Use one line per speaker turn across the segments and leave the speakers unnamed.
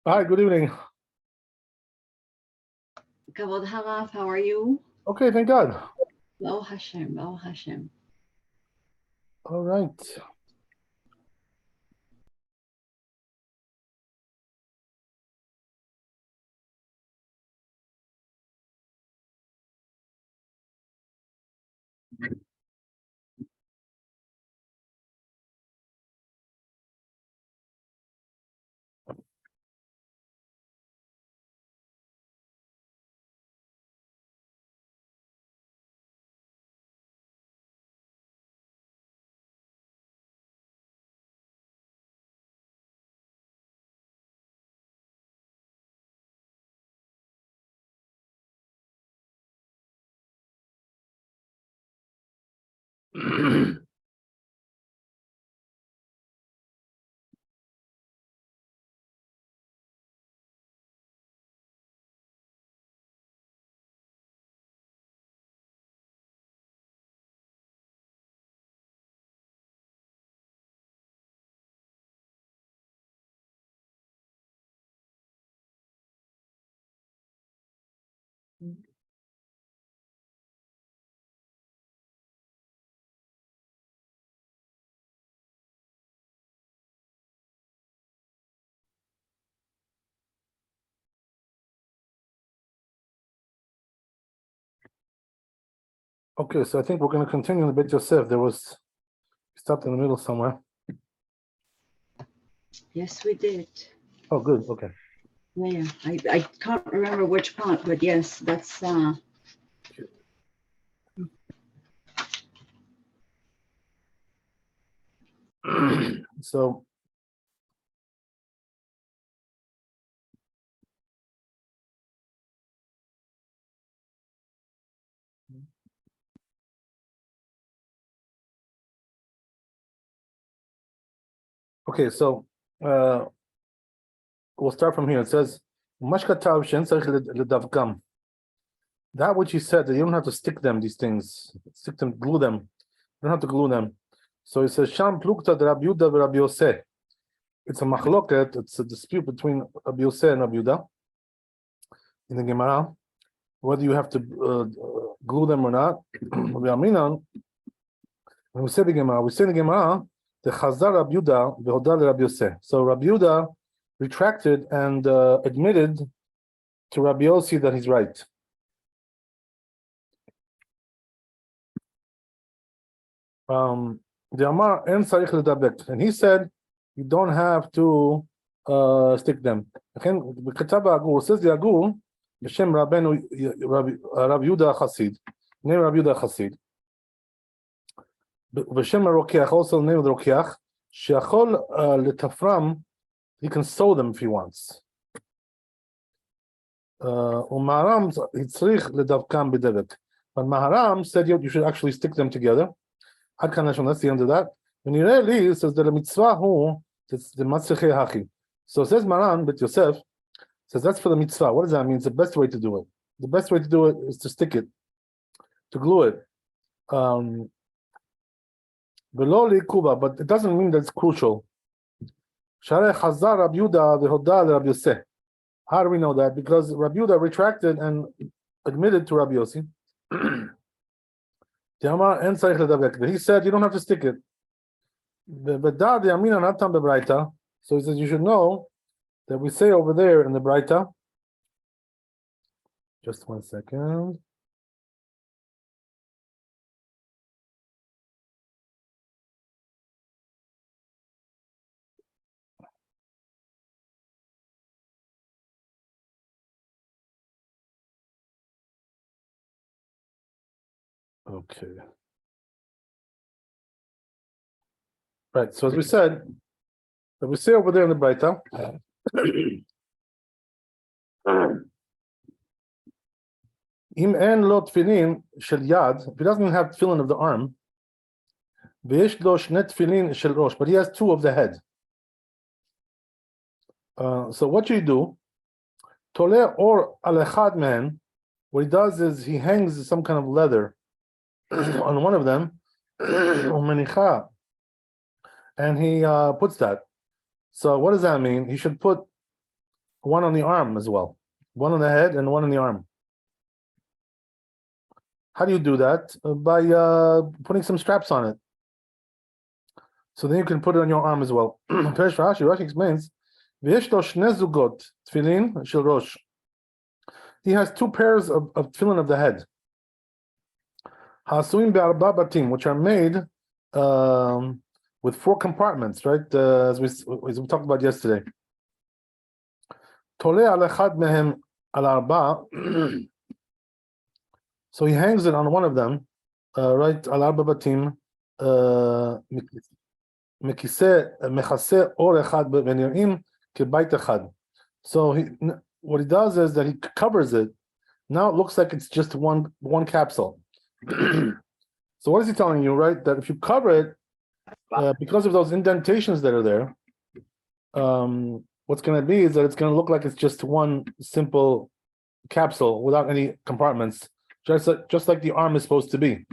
Hi, good evening.
Kavod Harav, how are you?
Okay, thank God.
Baruch Hashem, Baruch Hashem.
All right. Okay, so I think we're going to continue in the Beit Yosef. Stopped in the middle somewhere.
Yes, we did.
Oh, good. Okay.
Yeah. I can't remember which part, but yes, that's
So, okay, so we'll start from here. It says, "Mashkatav shen tzarich ledavkam." That which he said that you don't have to stick them, these things, stick them, glue them. You don't have to glue them. So he says, "Sham plukta de Rabbi Yuda Rabbi Yosef." It's a machloket. It's a dispute between Rabbi Yosef and Rabbi Yuda in the Gemara, whether you have to glue them or not. Rabbi Aminan, when we say the Gemara, the Chazar Rabbi Yuda v'hoda Rabbi Yosef. So Rabbi Yuda retracted and admitted to Rabbi Yossi that he's right. The Amar en tzarich ledabek, and he said you don't have to stick them. Again, בכתב האגור, says the Agur, בשם רבנו רב יהודה החסיד, name Rabbi Yehuda החסיד, בשם הרוקח, also name of the רוקח, שיכול לתפרם, he can sew them if he wants. ומהר"ם צריך לדבקם בדבק. But Maharam said you should actually stick them together. Ad kan that's the end of that. When you really says that the mitzvah it's the matzechei hachi. So it says Maran, but Yosef says that's for the mitzvah. What does that mean? It's the best way to do it. The best way to do it is to stick it, to glue it. Below likuba, but it doesn't mean that it's crucial. Sharei chazar Rabbi Yuda v'hoda Rabbi Yosef. How do we know that? Because Rabbi Yuda retracted and admitted to Rabbi Yossi. He said you don't have to stick it. So he says you should know that we say over there in the Braita. Just 1 second. Okay. Right. So as we said, that we say over there in the Braita. Im en lo tefillin shel yad. If he doesn't have tefillin of the arm, v'yesh lo shne tefillin shel rosh, but he has 2 of the head. So what you do? Toleh or al echad mehem. What he does is he hangs some kind of leather on one of them, and he puts that. So what does that mean? He should put one on the arm as well. One on the head and one on the arm. How do you do that? By putting some straps on it. So then you can put it on your arm as well. Rashi explains, tefillin shel rosh. He has two pairs of tefillin of the head. Hasuim be'arba batim, which are made with 4 compartments, right? As we talked about yesterday. Tole al echad mehem al arba. So he hangs it on one of them, right? Al arba batim. Mechase or echad v'nir'im kebayit echad. So what he does is that he covers it. Now it looks like it's just one capsule. So what is he telling you, right? That if you cover it, because of those indentations that are there, what's going to be is that it's going to look like it's just one simple capsule without any compartments, just like the arm is supposed to be.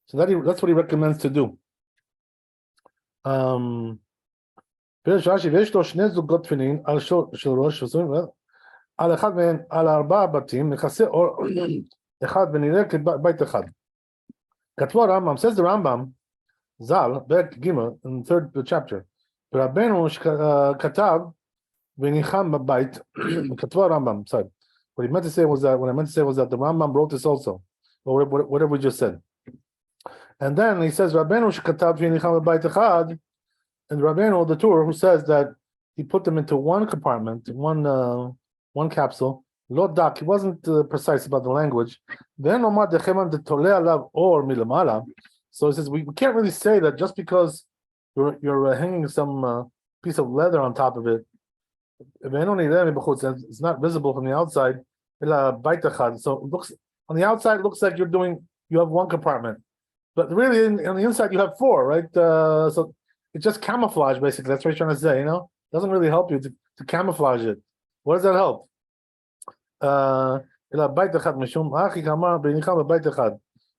So that's what he recommends to do. על אחד מהן, על 4 בתים, מכסה אור אחד ונראה כבית אחד. כתבו הרמב"ם, says the Rambam, ז"ל, פרק ג' in the 3rd chapter, ורבנו שכתב וניחם בבית, כתבו הרמב"ם, sorry. What I meant to say was that the Rambam wrote this also, or whatever we just said. And then he says, רבנו שכתב וניחם בבית אחד, and Rabbeinu, the Torah, who says that he put them into one compartment, one capsule. Lo dak, he wasn't precise about the language. Then Omar decheman de tole alav or milamala. So he says we can't really say that just because you're hanging some piece of leather on top of it. It's not visible from the outside. So it looks on the outside, it looks like you have one compartment, but really on the inside you have 4, right? So it's just camouflage, basically. That's what he's trying to say, It doesn't really help you to camouflage it. What does that help?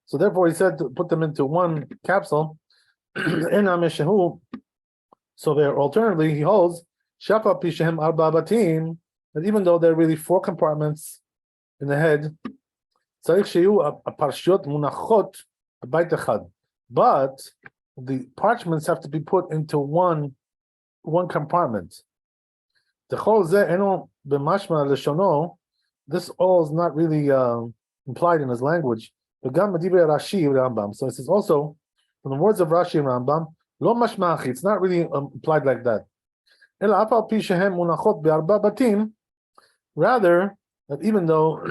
So therefore he said to put them into one capsule. So there, alternatively, he holds that even though there are really 4 compartments in the head, but the parchments have to be put into one compartment. This all is not really implied in his language. So it says also, from the words of Rashi and Rambam, lo mashmachi, it's not really implied like that. Rather, that even though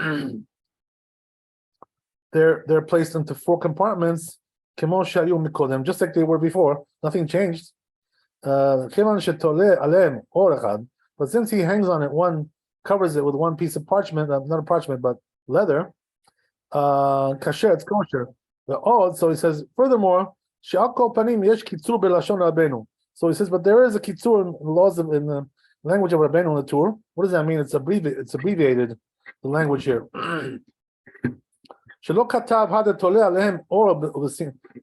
they're placed into 4 compartments, just like they were before, nothing changed. But since he hangs on it, covers it with one piece of parchment, not a parchment, but leather, kasher, it's kosher. So he says, furthermore, so he says, but there is a kitzur in the laws in the language of Rabbeinu in the Torah. What does that mean? It's abbreviated, the language here. He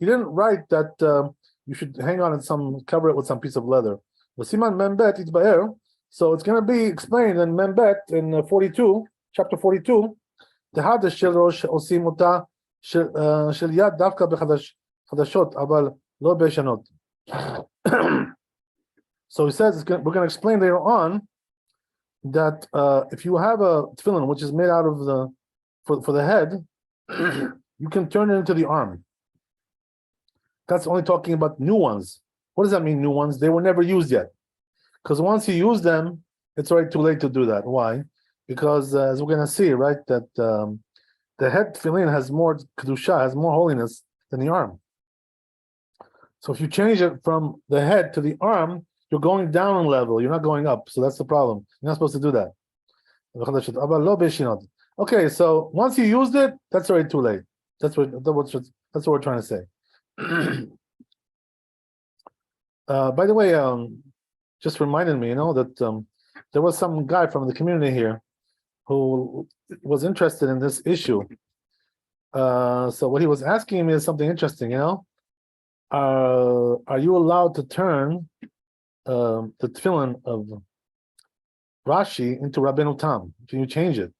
didn't write that you should hang on and cover it with some piece of leather. So it's going to be explained in Membet in 42, chapter 42. So he says we're going to explain later on that if you have a tefillin which is made out of for the head, you can turn it into the arm. That's only talking about new ones. What does that mean, new ones? They were never used yet. Because once you use them, it's already too late to do that. Why? Because as we're going to see, right, that the head tefillin has more kedusha, has more holiness than the arm. So if you change it from the head to the arm, you're going down in level. You're not going up. So that's the problem. You're not supposed to do that. Okay, so once you used it, that's already too late. That's what we're trying to say. By the way, just reminded me, that there was some guy from the community here who was interested in this issue. So what he was asking me is something interesting, are you allowed to turn the tefillin Rashi into Rabbeinu Tam? Can you change it?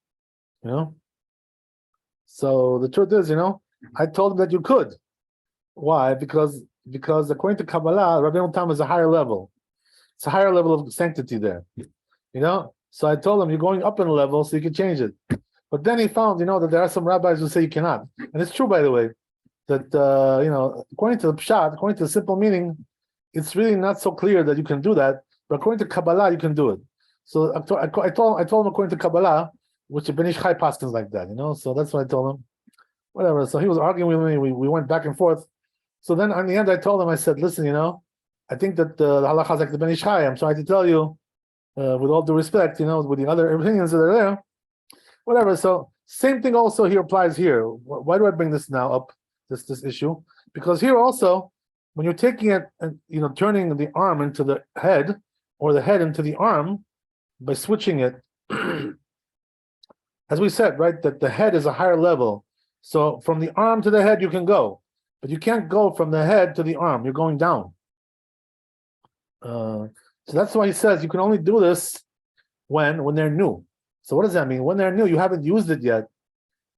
You know? So the truth is, I told him that you could. Why? Because according to Kabbalah, Rabbeinu Tam is a higher level. It's a higher level of sanctity there. So I told him you're going up in a level, so you can change it. But then he found, that there are some rabbis who say you cannot, and it's true, by the way, that according to the pshat, according to the simple meaning, it's really not so clear that you can do that. But according to Kabbalah, you can do it. So I told him according to Kabbalah, which the Ben Ish Chai paskins like that, So that's what I told him. Whatever. So he was arguing with me. We went back and forth. So then, in the end, I told him. I said, "Listen, I think that the halacha is like the Ben Ish Chai. I'm trying to tell you, with all due respect, with the other opinions that are there, whatever." So same thing also here applies here. Why do I bring this now up? This issue, because here also, when you're taking it and turning the arm into the head or the head into the arm by switching it, as we said, right, that the head is a higher level. So from the arm to the head you can go, but you can't go from the head to the arm. You're going down. So that's why he says you can only do this when they're new. So what does that mean? When they're new, you haven't used it yet.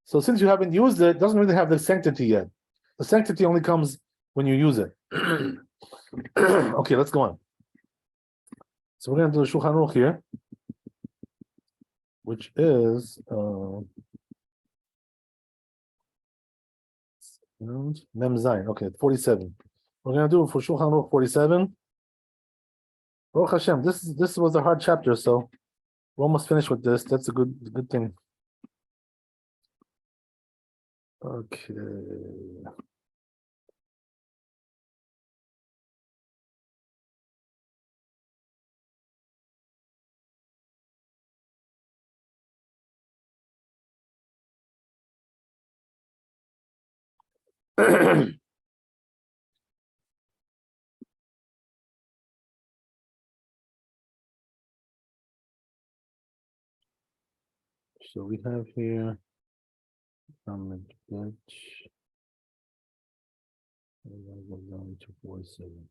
So since you haven't used it, it doesn't really have the sanctity yet. The sanctity only comes when you use it. Okay, let's go on. So we're going to do the Shulchan Aruch here, which is Mem Zayin. Okay, 47. We're going to do for Shulchan Aruch 47. Baruch Hashem, this was a hard chapter, so we're almost finished with this. That's a good thing. Okay. So we have here comment batch. Go down to 47.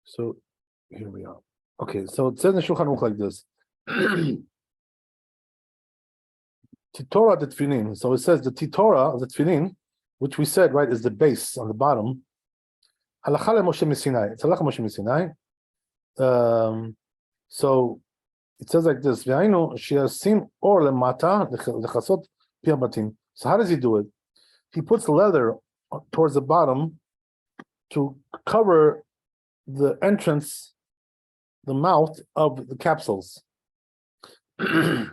So here we are. Okay, so it says in the Shulchan Aruch like this. Titorah the Tefillin. So it says the Titorah of the Tefillin, which we said, right, is the base on the bottom. Halacha Moshe Sinai. It's halacha Moshe Sinai. So it says like this: V'ayinu she'asim or lemata lechasot pi habatim. So how does he do it? He puts leather towards the bottom to cover the entrance, the mouth of the capsules. When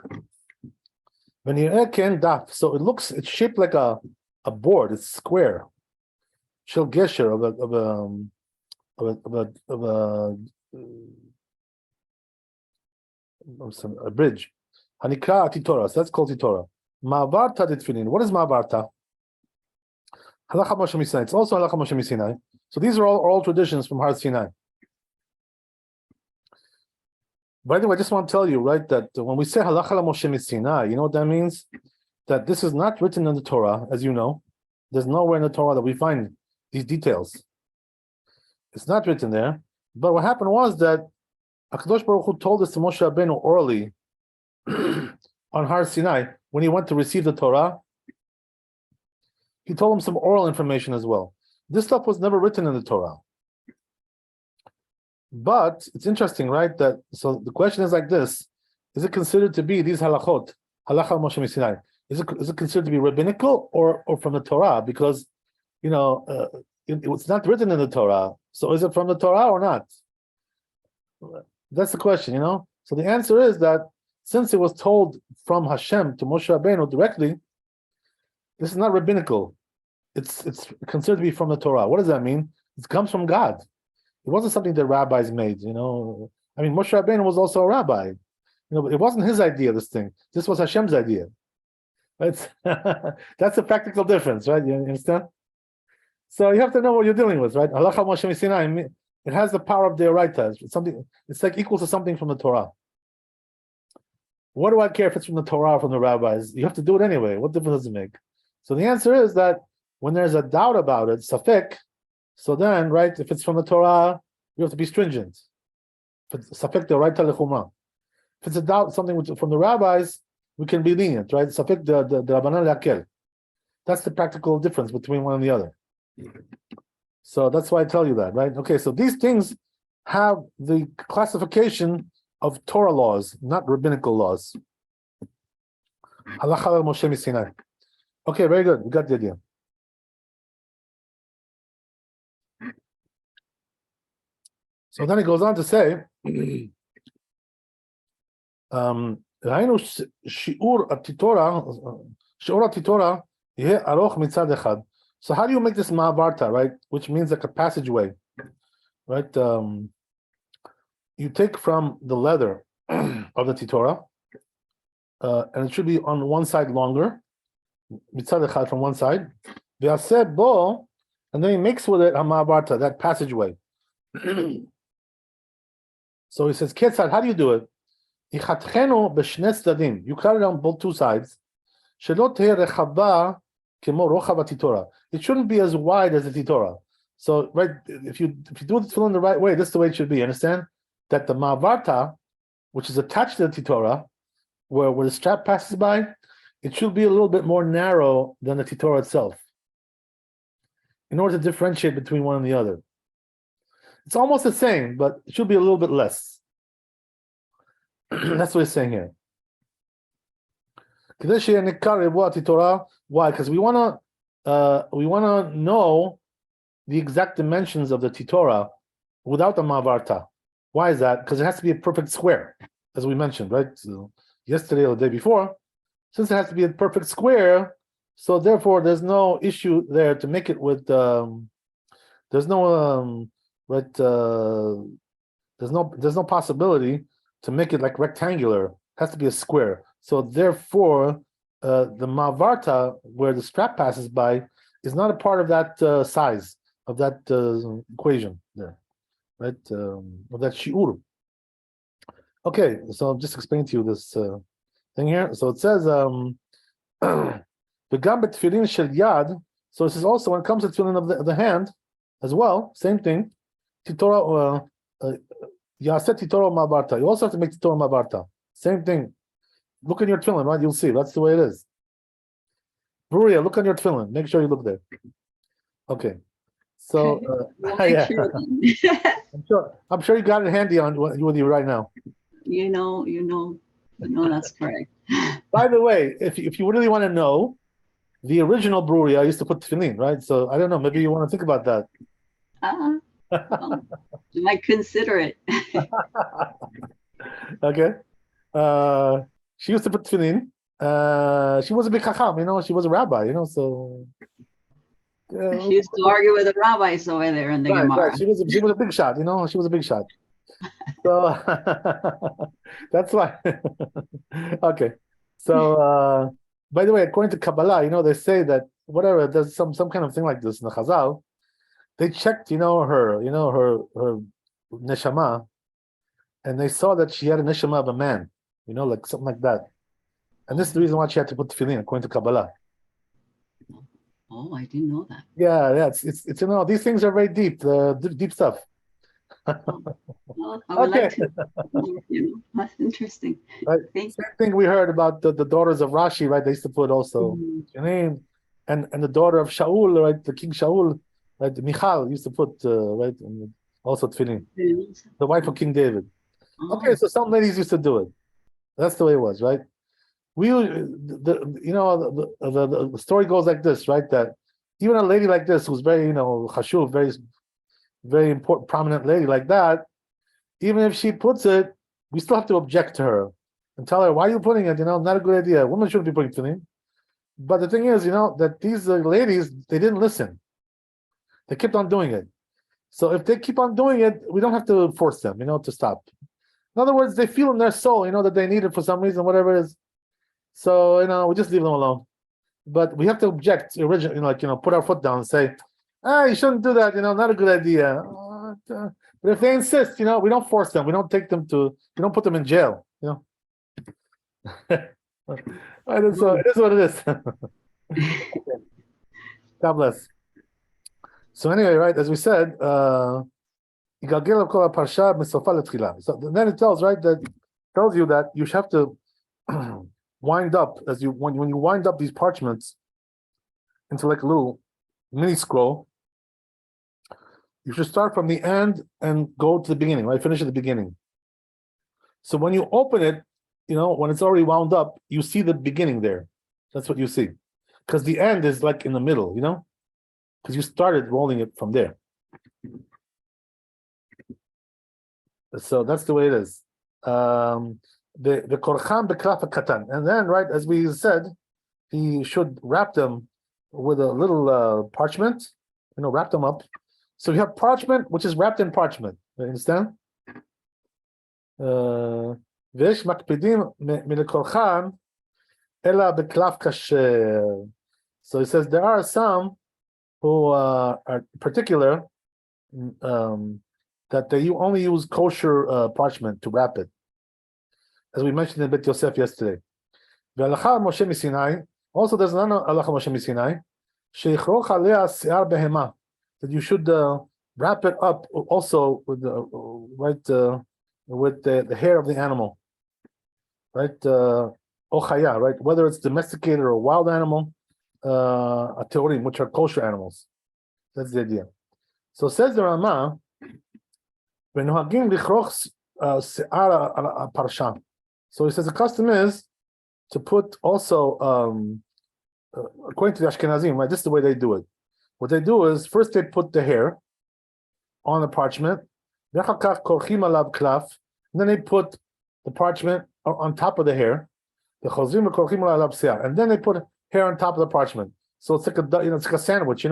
you daf, so it's shaped like a board. It's square. Shel gesher of a bridge. Hanikra titora. So that's called titora. Ma'avarta ditfilin. What is ma'avarta? Halacha Moshe Sinai. It's also halacha Moshe Sinai. So these are all traditions from Har Sinai. By the way, I just want to tell you, right, that when we say halacha Moshe Sinai, you know what that means? That this is not written in the Torah, as you know. There's nowhere in the Torah that we find these details. It's not written there. But what happened was that HaKadosh Baruch Hu told us to Moshe Rabbeinu orally on Har Sinai when he went to receive the Torah. He told him some oral information as well. This stuff was never written in the Torah. But it's interesting, right? So the question is like this: is it considered to be these halachot, halacha Moshe Sinai? Is it considered to be rabbinical or from the Torah? Because it's not written in the Torah. So is it from the Torah or not? That's the question, So the answer is that since it was told from Hashem to Moshe Rabbeinu directly, this is not rabbinical. It's considered to be from the Torah. What does that mean? It comes from God. It wasn't something that rabbis made, I mean, Moshe Rabbeinu was also a rabbi. But it wasn't his idea, this thing. This was Hashem's idea. That's a practical difference, right? You understand? So you have to know what you're dealing with, right? Halacha Moshe Sinai, it has the power of deoraita. It's like equal to something from the Torah. What do I care if it's from the Torah or from the rabbis? You have to do it anyway. What difference does it make? So the answer is that when there's a doubt about it, safek, so then, right, if it's from the Torah, we have to be stringent. If it's safek the right talechuma. If it's a doubt, something from the rabbis, we can be lenient, right? Safek the rabbanan lakel. That's the practical difference between one and the other. So that's why I tell you that, right? Okay, so these things have the classification of Torah laws, not rabbinical laws. Halacha al Moshe Sinai. Okay, very good. We got the idea. So then it goes on to say, ראינו שיעור התיתורה יהיה ארוך מצד אחד. So how do you make this ma'avarta, right? Which means like a passageway, right? You take from the leather of the titora, and it should be on one side longer, mitzad echad from one side. V'yaseh bo, and then he makes with it a ma'avarta, that passageway. So he says, Ketzad, how do you do it? You cut it on both two sides. It shouldn't be as wide as the titora. So, right, if you do the tefillin the right way, this is the way it should be. Understand that the ma'avarta, which is attached to the titora, where the strap passes by, it should be a little bit more narrow than the titora itself, in order to differentiate between one and the other. It's almost the same, but it should be a little bit less. That's what he's saying here. Why? Because we want to know the exact dimensions of the titora without the ma'avarta. Why is that? Because it has to be a perfect square, as we mentioned, right? So yesterday or the day before, since it has to be a perfect square, so therefore there's no issue there to make it with. There's no possibility to make it like rectangular. It has to be a square. So therefore, the ma'avarta, where the strap passes by, is not a part of that size of that equation there, right? Of that shiur. Okay, so I'll just explain to you this thing here. So it says, "V'gam betfilin shel yad." So this is also when it comes to tefillin of the hand, as well. Same thing. Titora, yaseh titora ma'avarta. You also have to make titora ma'avarta. Same thing. Look in your tefillin, right? You'll see. That's the way it is. Bruria, look on your tefillin. Make sure you look there. Okay. So, yeah. I'm sure you got it handy with you right now.
You know, that's correct.
By the way, if you really want to know, the original brewery, I used to put tefillin, right? So I don't know. Maybe you want to think about that.
Well, I might consider it.
Okay. She used to put tefillin. She was a big chacham, she was a rabbi, so.
She used to argue with the rabbis over there in the Gemara.
Right. She was a big shot, she was a big shot. So that's why. Okay. So by the way, according to Kabbalah, they say that whatever, there's some kind of thing like this in the Chazal. They checked, her neshama, and they saw that she had a neshama of a man, like something like that. And this is the reason why she had to put tefillin, according to Kabbalah.
Oh, I didn't know that.
Yeah, it's these things are very deep, deep stuff.
Well, I would like to. That's interesting.
Right. Same thing we heard about the daughters of Rashi, right? They used to put also name, and the daughter of Shaul, right? The king Shaul, right? Michal used to put right, and also tefillin. The wife of King David.
Oh.
Okay, so some ladies used to do it. That's the way it was, right? The story goes like this, right? That even a lady like this, who's very, chashuv, very, very important, prominent lady like that, even if she puts it, we still have to object to her and tell her, why are you putting it? Not a good idea. Women shouldn't be putting tefillin. But the thing is, that these ladies, they didn't listen. They kept on doing it. So if they keep on doing it, we don't have to force them, to stop. In other words, they feel in their soul, that they need it for some reason, whatever it is. So, we just leave them alone. But we have to object, put our foot down and say, you shouldn't do that, not a good idea. But if they insist, we don't force them. We don't take them we don't put them in jail, Right, so it is what it is. God bless. So anyway, right, as we said, So then it tells, right, that tells you that you have to wind up when you wind up these parchments into like a little mini scroll. You should start from the end and go to the beginning, right? Finish at the beginning. So when you open it, when it's already wound up, you see the beginning there. That's what you see. Because the end is like in the middle, because you started rolling it from there. So that's the way it is. The korcham beklaf katan, and then, right, as we said, he should wrap them with a little parchment, wrap them up. So you have parchment, which is wrapped in parchment. You understand? Vesh makpidim min korchan ela beklaf kasher. So he says there are some who are particular. That you only use kosher parchment to wrap it, as we mentioned in Bet Yosef yesterday. Also, there's another halacha Moshe Misinai, that you should wrap it up also with the hair of the animal, right? Ochaya, right? Whether it's domesticated or a wild animal, a teorim, which are kosher animals. That's the idea. So says the Rama. So he says the custom is to put also, according to the Ashkenazim, right? This is the way they do it. What they do is first they put the hair on the parchment, and then they put the parchment on top of the hair, and then they put hair on top of the parchment. So it's like it's like a sandwich,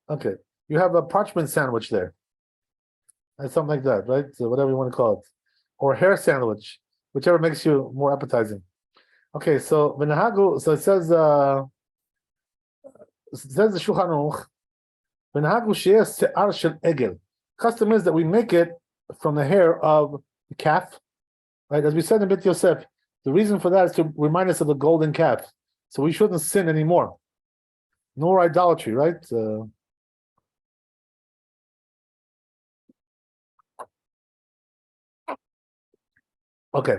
Okay, you have a parchment sandwich there. Something like that, right? So whatever you want to call it, or hair sandwich, whichever makes you more appetizing. Okay, so v'nahagu. So it says the Shulchan Aruch, v'nahagu she'eh se'ar shel egel. Custom is that we make it from the hair of the calf, right? As we said in Bet Yosef, the reason for that is to remind us of the golden calf. So we shouldn't sin anymore, nor idolatry, right? Okay.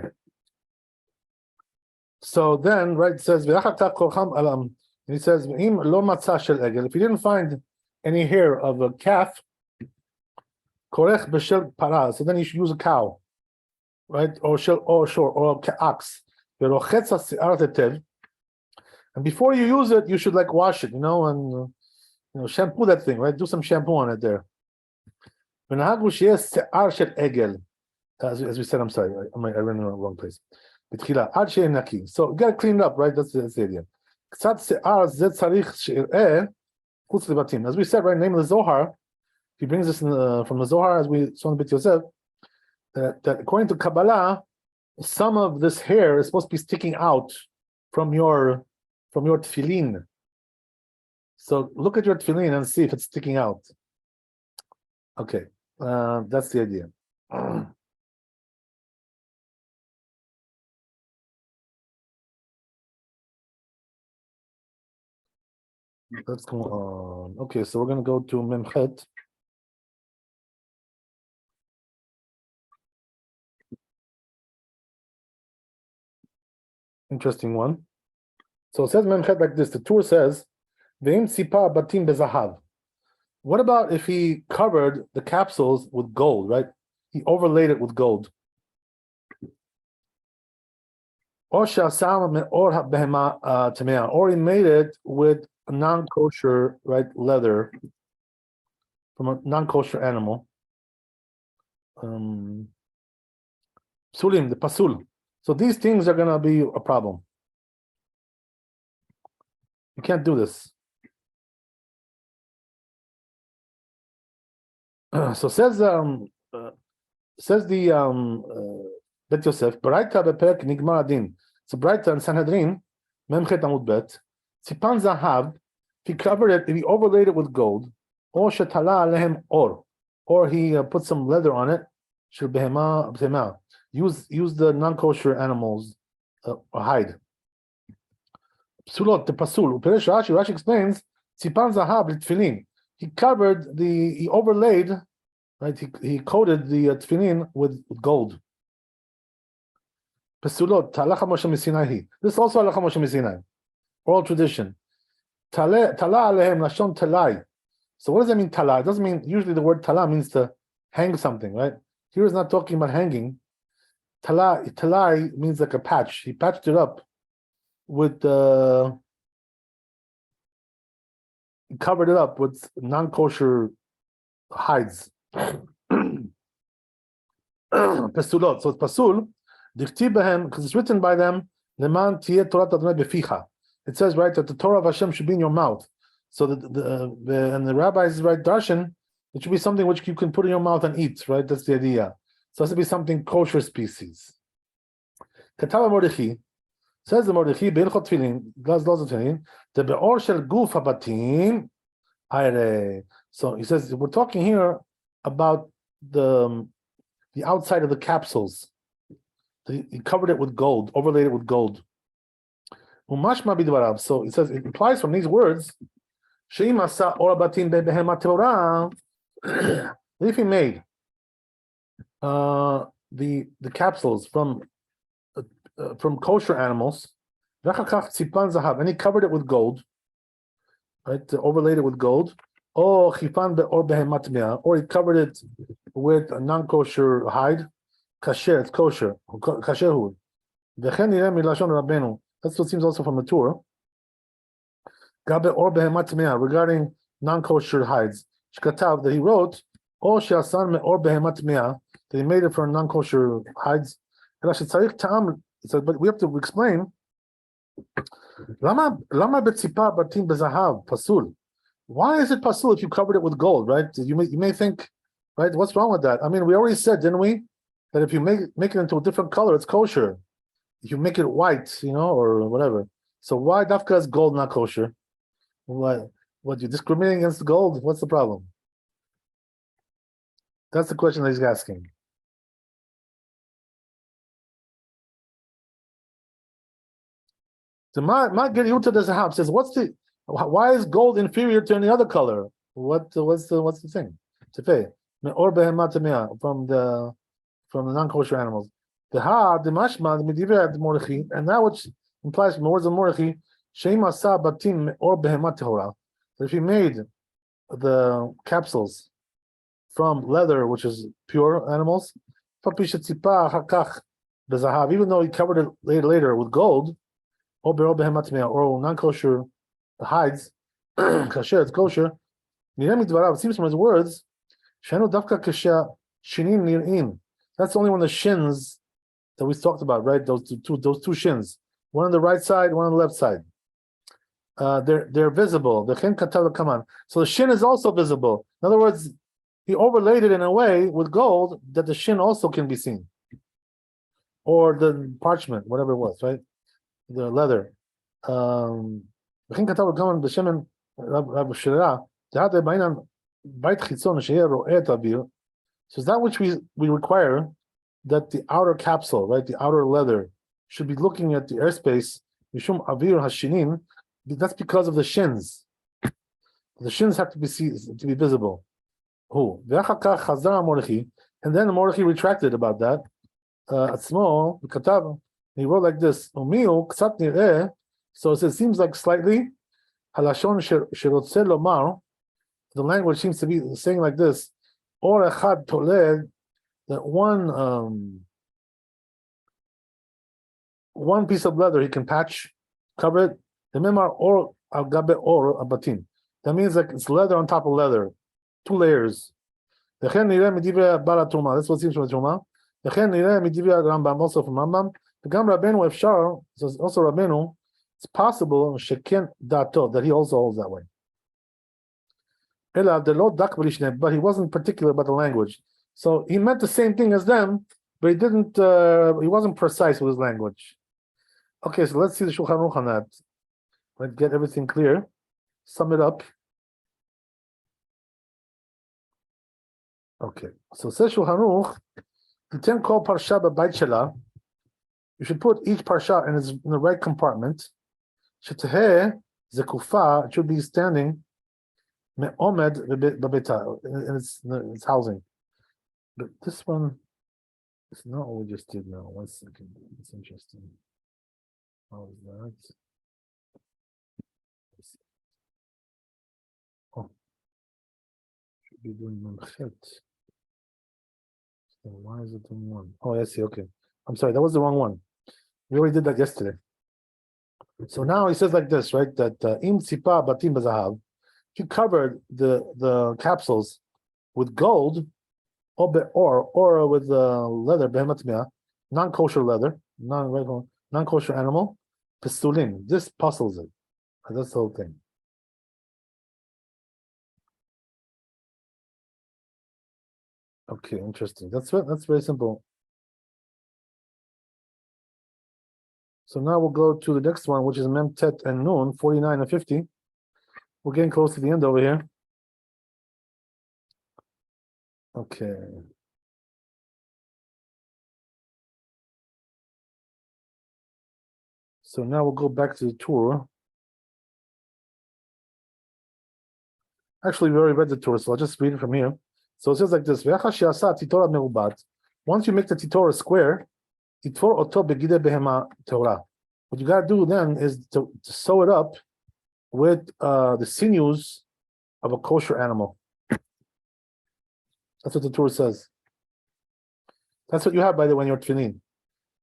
So then, right, it says, he says, if you didn't find any hair of a calf, so then you should use a cow, right, or ox. And before you use it, you should like wash it, and shampoo that thing, right? Do some shampoo on it there. As we said, I'm sorry, I ran in the wrong place. So you gotta clean it up, right? That's the idea. As we said, right, name of the Zohar, he brings this from the Zohar, as we saw in Bet Yosef, that according to Kabbalah, some of this hair is supposed to be sticking out from your tefillin. So look at your tefillin and see if it's sticking out. Okay, that's the idea. Let's go on. Okay, so we're going to go to Memchet. Interesting one. So it says Memchet like this. The Tur says, "Ve'im tzipa batim bezahav." What about if he covered the capsules with gold, right? He overlaid it with gold. Or he made it with a non-kosher, right, leather from a non-kosher animal. Psulim, the pasul. So these things are going to be a problem. You can't do this. So says the Bet Yosef, Baraita beperek nigmar adin. So Baraita and Sanhedrin, Memchet Amud Bet, Tzipan Zahav, he covered it, he overlaid it with gold, or Shetala Alehem Or, or he put some leather on it, Shel Behema, use the non-kosher animals hide. Psulot, the Pasul, Uperesh Rashi explains, Tzipan Zahav Tefillin. He overlaid Right? He coated the tefillin with gold. Pesulot, Talacha Moshe Misinai. This is also Halacha Moshe Misinai. Oral tradition. Tala alehem lashon talai. So what does that mean, tala? It doesn't mean, usually the word tala means to hang something, right? Here is not talking about hanging. Talai means like a patch. He patched it up with he covered it up with non-kosher hides. Pesulot. So it's pasul. Dichti behem, because it's written by them. Leman tiyeh Torah Adonai beficha. It says right that the Torah of Hashem should be in your mouth. So and the rabbis write darshan. It should be something which you can put in your mouth and eat. Right, that's the idea. So it has to be something kosher species. Katava Mordechai says the Mordechai beilchot tefillin, glass of tefillin, the beor shel guf habatim ayre. So he says we're talking here about the outside of the capsules. He covered it with gold, overlaid it with gold. So it says it implies from these words, if he made the capsules from kosher animals, and he covered it with gold, right? Overlaid it with gold, or he covered it with a non-kosher hide. Kasher, it's kosher. Kasher. That's what seems also from the Torah. Regarding non-kosher hides, that he wrote, that he made it for non-kosher hides. So, but we have to explain. Why is it pasul if you covered it with gold, right? You may think, right, what's wrong with that? I mean, we already said, didn't we, that if you make it into a different color, it's kosher. If you make it white, or whatever. So why dafka is gold not kosher? What you're discriminating against gold? What's the problem? That's the question that he's asking. The Ma'ger Yuta does have says, why is gold inferior to any other color? What's the thing? From the non-kosher animals. The mashma, the medivra, the Mordechai, and that which implies from the words of Mordechai, sheima sa batim or behemat tehora. If he made the capsules from leather, which is pure animals, even though he covered it later with gold, or non-kosher hides, kasher, it's kosher. It seems from his words, that's only when the shins that we talked about, right? Those two shins, one on the right side, one on the left side. They're visible. The chen katav come on. So the shin is also visible. In other words, he overlaid it in a way with gold that the shin also can be seen, or the parchment, whatever it was, right? The leather. The chen katav come on. The shemen Rabbi Shira. So is that which we require, that the outer capsule, right, the outer leather, should be looking at the airspace. Mishum avir hashinin. That's because of the shins. The shins have to be visible. And then Mordechai retracted about that. Atzmo, he wrote like this. So it seems like slightly. The language seems to be saying like this. Or echad toled, that one piece of leather he can patch, cover it. The memar or al gabe or abatim. That means like it's leather on top of leather, 2 layers. That's what seems from the Truma. Rambam, also from Rambam. The Gam Rabbeinu Efshar, also Rabbeinu, it's possible that he also holds that way. But he wasn't particular about the language. So he meant the same thing as them, but he wasn't precise with his language. Okay, so let's see the Shulchan Aruch on that. Let's get everything clear. Sum it up. Okay, so says Shulchan Aruch, the 10 call parsha b'bayit shela. You should put each parsha in the right compartment. Sheteheh zekufa, it should be standing me'omed b'beita, in its housing. But this one is not what we just did now. 1 second. It's interesting. How is that? Oh, should be doing Manchet. So why is it doing one? Oh, I see. Okay. I'm sorry. That was the wrong one. We already did that yesterday. So now he says like this, right? That im tzipa batim b'zahav. If you covered the capsules with gold, or with leather, behemat non-kosher leather, non-kosher animal, pistulin. This puzzles it. That's the whole thing. Okay, interesting. That's very simple. So now we'll go to the next one, which is Mem Tet and Nun, 49 and 50. We're getting close to the end over here. Okay. So now we'll go back to the Torah. Actually, we already read the Torah, so I'll just read it from here. So it says like this: once you make the Titorah square, what you got to do then is to sew it up with the sinews of a kosher animal. That's what the Torah says. That's what you have, by the way, in your tefillin.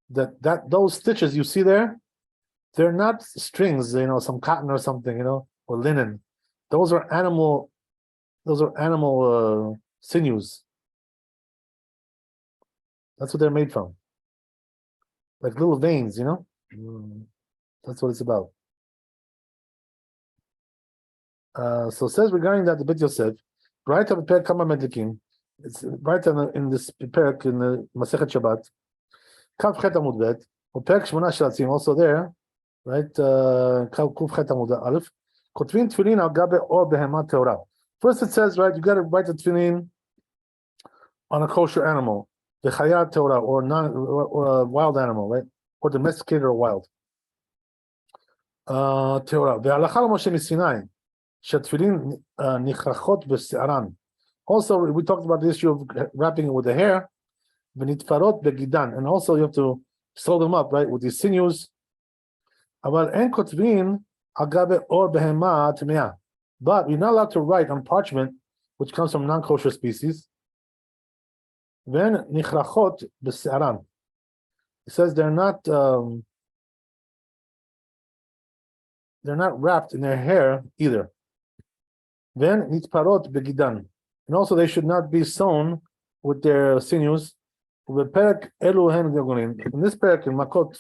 That those stitches you see there, they're not strings, some cotton or something, or linen. Those are animal sinews. That's what they're made from. Like little veins, That's what it's about. So it says regarding that the Bet Yosef, right of Perek Kama Medlikin, it's right in this Perek in the Masechet Shabbat, Kav Chet Amud Bet, or Perek Shmona Shalatzim, also there, right? Kav Kuf Chet Amud Aleph, Kotvin Tefillin al Gabe or Behemat Torah. First it says, right, you got to write the Tefillin on a kosher animal, the Chayat Torah, or a wild animal, right? Or domesticated or wild. Torah. Ve'alacha l'Moshe miSinai, she'tefillin nichrachot b'se'aran. Also, we talked about the issue of wrapping it with the hair, v'nitfarot begidan, and also you have to sew them up, right, with these sinews. Aval en kotvin agabe or behema tmeah. But you're not allowed to write on parchment, which comes from non-kosher species. Then nichrachot b'se'aran. It says they're not wrapped in their hair either. Then nitparot begidan, and also they should not be sewn with their sinews. In this perek in Makot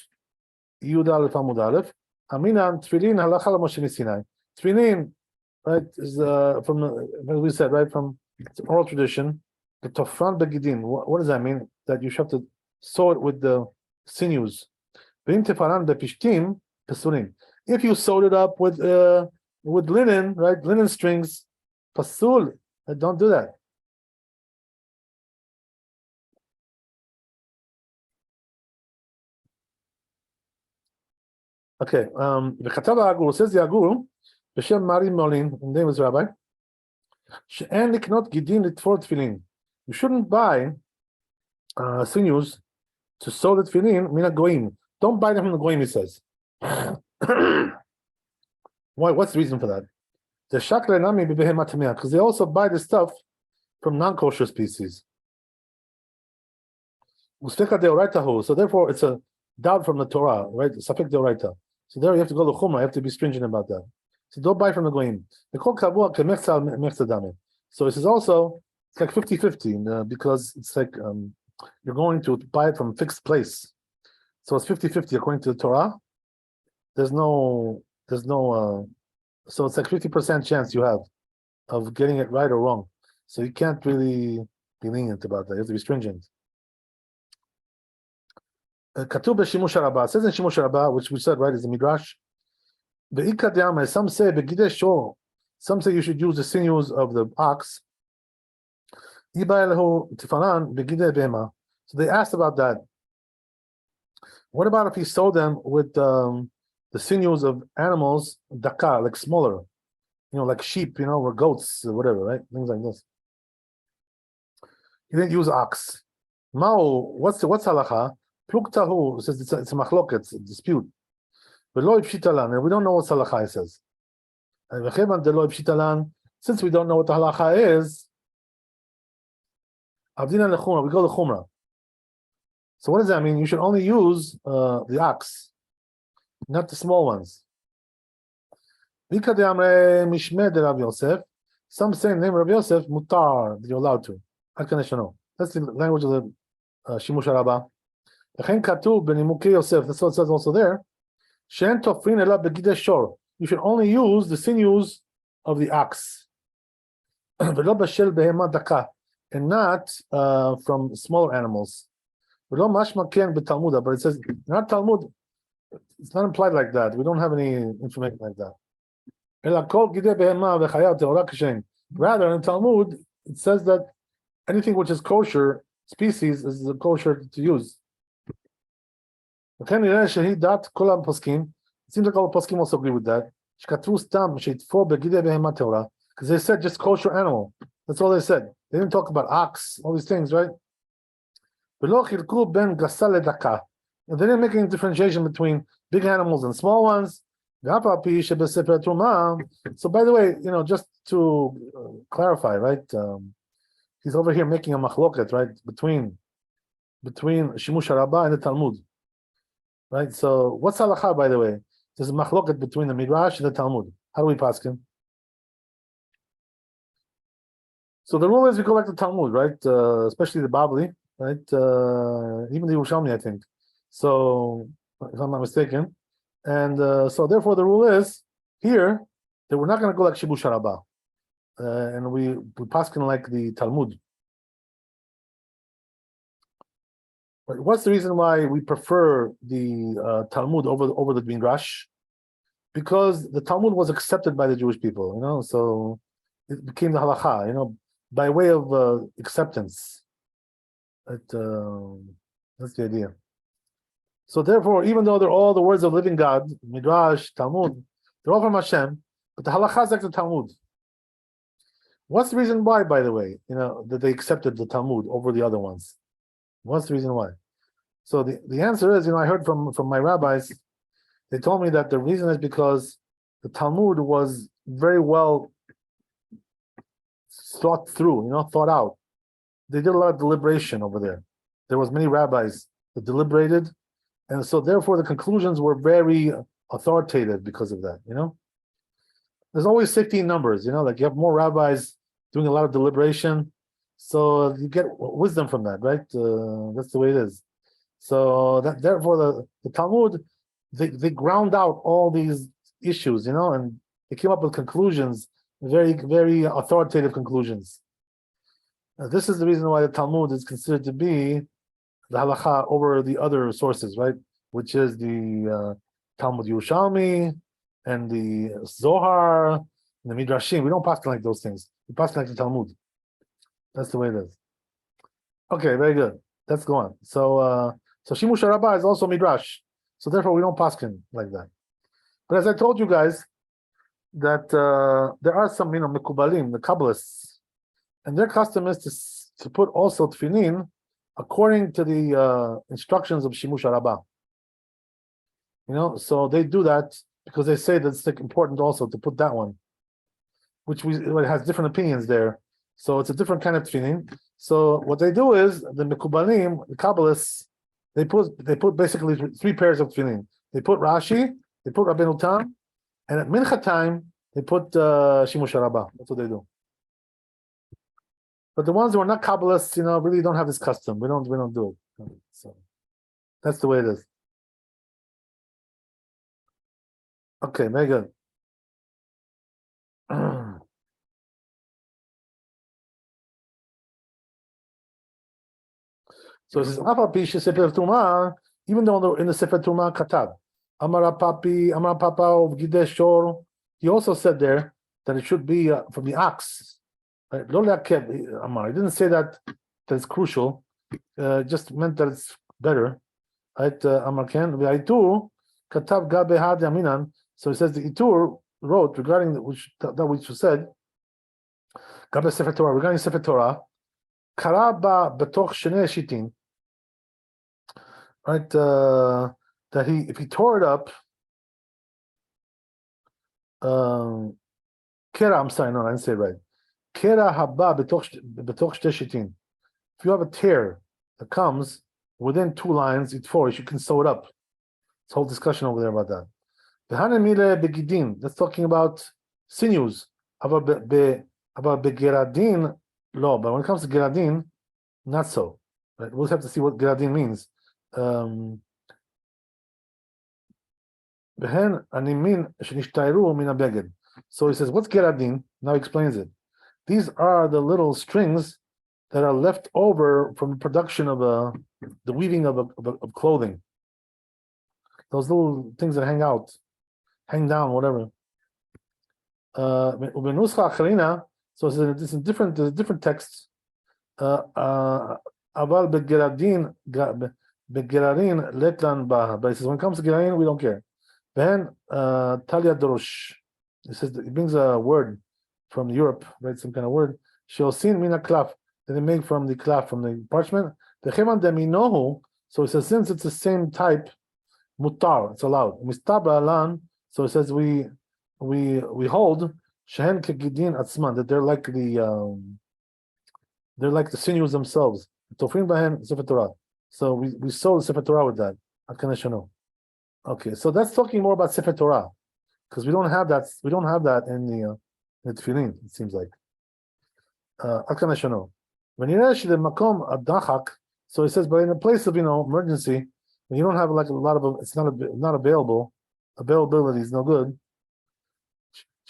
Yud Aleph Amud Aleph, Aminan Tefillin halacha l'Moshe miSinai. Tefillin, right, is from as we said, right, from oral tradition. The tofran begidin. What does that mean? That you have to sew it with the sinews. If you sewed it up with linen, right, linen strings, pasul, don't do that. Okay, וכתב האגור, says the האגור, בשם מרי מולין, his name is Rabbi, שאין לקנות גידים לתפור תפילין. You shouldn't buy sinews to sew the tefillin min hagoyim. Don't buy them from the goyim, he says. Why? What's the reason for that? The shakle nami bebehemat tamea, because they also buy the stuff from non-kosher species. Usteka deoraita, so therefore it's a doubt from the Torah, right? Safek deoraita. So there you have to go to Chumrah. You have to be stringent about that. So don't buy from the goyim. So it is also, it's like 50-50 because it's like you're going to buy it from a fixed place. So it's 50-50 according to the Torah. There's no, so it's like 50% chance you have of getting it right or wrong. So you can't really be lenient about that. You have to be stringent. Katub Shimush Rabbah, says in Shimush Rabbah, which we said, right, is the Midrash. Some say some say you should use the sinews of the ox. So they asked about that. What about if he sewed them with the sinews of animals, daka, like smaller, like sheep, or goats, or whatever, right? Things like this. He didn't use ox. Mao, what's halacha? Pluktahu says it's a machloket, it's a dispute. But lo pshitalan, and we don't know what halacha says. And since we don't know what the halacha is, avdina lechumra, we go to chumra. So what does that mean? You should only use the ox, not the small ones. Some say in the name of Rabbi Yosef, mutar, that you're allowed to. That's the language of the Shimush Rabbah. That's what it says also there. You should only use the sinews of the ox. And not from smaller animals. But it says, not Talmud, it's not implied like that. We don't have any information like that. Rather, in Talmud, it says that anything which is kosher species is kosher to use. It seems like all the poskim also agree with that. Because they said just kosher animal. That's all they said. They didn't talk about ox, all these things, right? And they didn't make any differentiation between big animals and small ones. So by the way, just to clarify, right? He's over here making a machloket, right? Between Shimush Rabbah and the Talmud. Right? So what's halacha, by the way? There's a machloket between the Midrash and the Talmud. How do we pass him? So the rule is we go back to Talmud, right? Especially the Babli, right? Even the Yerushalmi, I think. So, if I'm not mistaken. And so therefore the rule is here that we're not going to go like Shibush Rabbah. And we pass like the Talmud. But what's the reason why we prefer the Talmud over the Midrash? Because the Talmud was accepted by the Jewish people, so it became the halacha, by way of acceptance. That's the idea. So therefore, even though they're all the words of living God, Midrash, Talmud, they're all from Hashem, but the halacha is like the Talmud. What's the reason why, by the way, that they accepted the Talmud over the other ones? What's the reason why? So the answer is, I heard from my rabbis, they told me that the reason is because the Talmud was very well thought through, thought out. They did a lot of deliberation over there. There was many rabbis that deliberated, and so therefore the conclusions were very authoritative because of that, There's always safety in numbers, like you have more rabbis doing a lot of deliberation, so you get wisdom from that, right? That's the way it is. So therefore the Talmud, they ground out all these issues, and they came up with conclusions, very, very authoritative conclusions. This is the reason why the Talmud is considered to be the halacha over the other sources, right? Which is the Talmud Yerushalmi and the Zohar and the Midrashim. We don't pass like those things. We pass like the Talmud. That's the way it is. Okay, very good. Let's go on. So Shimush Rabbah is also Midrash. So therefore we don't pass like that. But as I told you guys, that there are some, Mekubalim, the Kabbalists, and their custom is to put also Tefillin according to the instructions of Shimush Rabbah. So they do that because they say that it's important also to put that one, which it has different opinions there. So it's a different kind of Tefillin. So what they do is the Mekubalim, the Kabbalists, they put basically 3 pairs of Tefillin. They put Rashi, they put Rabbeinu Tam, and at Mincha time they put Shimush Rabbah. That's what they do. But the ones who are not Kabbalists, really don't have this custom. We don't do it. So that's the way it is. Okay, very good. So it says, even though in the Sefer Tumah Katab, Amar Papa of Gidesh Shor, he also said there that it should be from the ox. Right? Amar. He didn't say that it's crucial. Just meant that it's better. Right? Amar Ken V'Aitur Katab Gabe Had Yaminan. So he says the Itur wrote regarding that which said Gabe Sefer Torah, regarding Sefer Torah, Karaba betoch shnei shitin. Right, that if he tore it up, kera, I'm sorry, no, I didn't say it right. Kera haba betoch shtei shitin. If you have a tear that comes within 2 lines, it's 4, you can sew it up. It's a whole discussion over there about that. Behanemile begidin, that's talking about sinews. About begeradin, lo, but when it comes to geradin, not so. Right? We'll have to see what geradin means. So he says, what's geradin? Now he explains it. These are the little strings that are left over from the production of the weaving of clothing. Those little things that hang down, whatever. So it's in different texts. Aval begerarin letlan ba. But he says when it comes to gerarin, we don't care. Then talia dorosh. He says he brings a word from Europe, right? Some kind of word. Sheosin mina klaf that they make from the klaf, from the parchment. The cheman deminohu. So he says since it's the same type, mutar, it's allowed. Mistabra alan. So it says we hold shehen kegidin atzman, that they're like the sinews themselves. Tofrin bahen Sefer Torah. So we sew the Sefer Torah with that. Okay, so that's talking more about Sefer Torah, because we don't have that. We don't have that in the Tefillin. It seems like. When you reach the makom adachak, so it says, but in a place of emergency, when you don't have like a lot of, it's not available. Availability is no good.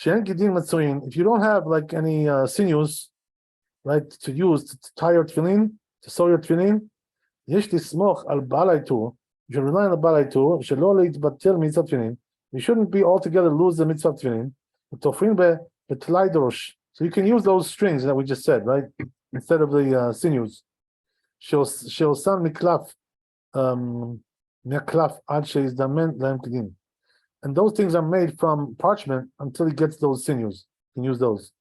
If you don't have like any sinews, right, to use to tie your tefillin, to sew your tefillin, you should rely on the balaitur. You shouldn't be altogether lose the mitzvah tefillin. So you can use those strings that we just said, right, instead of the sinews. And those things are made from parchment until he gets those sinews. You can use those.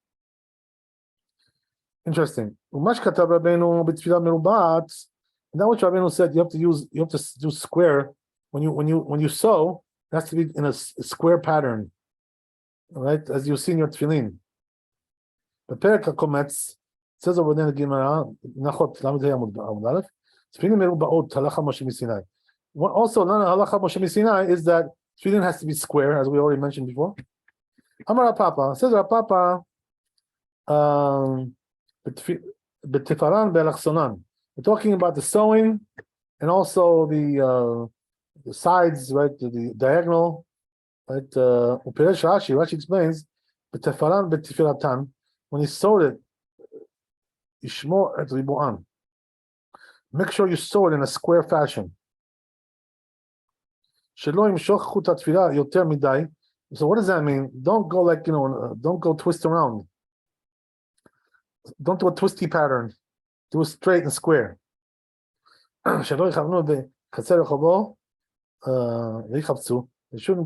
Interesting. And that which Rabbeinu said, you have to do square when you sew. It has to be in a square pattern, right? As you see in your tefillin. The Perek HaKometz says over there in the Gemara, Nachot Lamed Amud Aleph, tefillin merubaot halacha Moshe Misinai. Also, another halacha Moshe Misinai is that tefillin has to be square, as we already mentioned before. Amar Papa says Papa. B'tifaran be'alachsonan. We're talking about the sewing and also the sides, right? The diagonal, right? Upiresh Rashi explains b'tifaran b'tifilatan. When he sewed it, ishmor et ribu'an. Make sure you sew it in a square fashion. Shelo yimshoch chut hatfilah yoter midai. So what does that mean? Don't go like don't go twist around. Don't do a twisty pattern. Do it straight and square. They shouldn't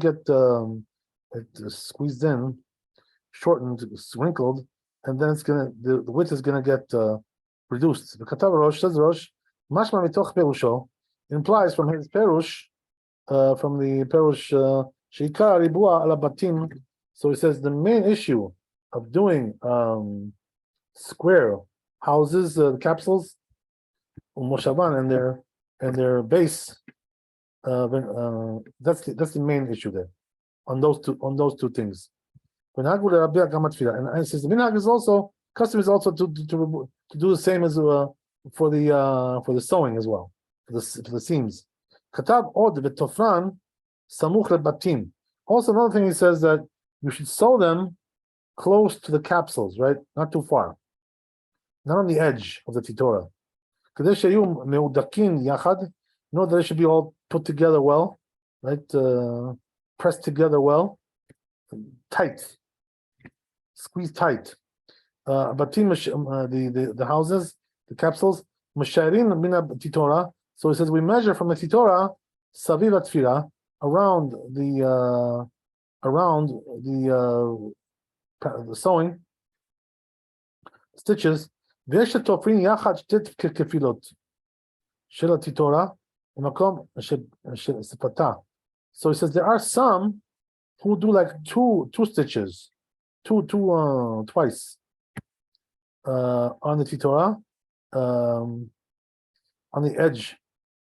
get squeezed in, shortened, wrinkled, and then the width is gonna get reduced. The Katav Rosh says Rosh, Mashma mitoch perusho, implies from his perush, from the perush sheikar ribua ala batim. So he says the main issue of doing square houses, the capsules, moshavan, and their base. That's the main issue there, on those two things. And it says the minhag is also custom is also to do the same as for the sewing as well, for the seams. Katav od v'tofran samuch lebatim. Also, another thing he says that you should sew them close to the capsules, right? Not too far. Not on the edge of the titora. That they should be all put together well, right? Pressed together well, tight, squeeze tight. The houses, the capsules, masharin mina titora. So it says we measure from the titora saviva tfila around the sewing stitches. ויש שתופרים יחד שתי כפילות של התיתורה במקום של שפתה. So he says there are some who do like two stitches, twice on the titorah, on the edge.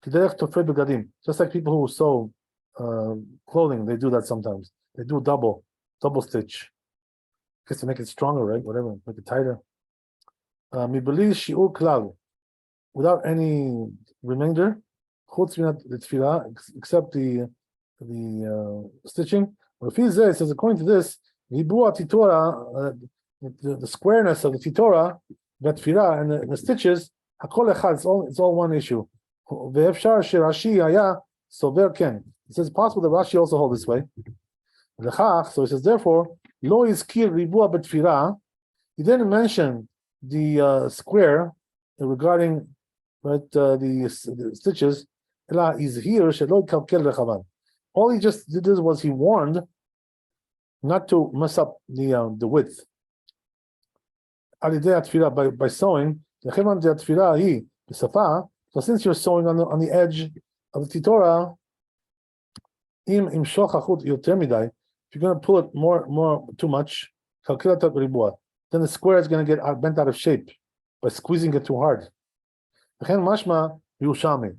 Just like people who sew clothing, they do that sometimes. They do double stitch. I guess to make it stronger, right? Whatever, make it tighter. מבלי שיעור כלל, without any remainder, חוץ מן התפילה, except the stitching. לפי זה, it says, according to this, ריבוע התיתורה, the squareness of the titorah, והתפילה and the stitches, הכל אחד, it's all one issue. ואפשר שרש"י היה סובר כן. It says, possible that Rashi also hold this way. לכך, so it says, therefore, לא הזכיר ריבוע בתפילה, he didn't mention the square regarding the stitches, אלא הזהיר שלא יקלקל רחבן. All he just did was he warned not to mess up the width. על ידי התפילה, by sewing, לכיוון התפילה היא בשפה, so since you're sewing on the edge of the titorah, אם ימשוך החוט יותר מדי, if you're going to pull it more too much, קלקל את הריבוע, then the square is going to get bent out of shape by squeezing it too hard. לכן משמע ירושלמי.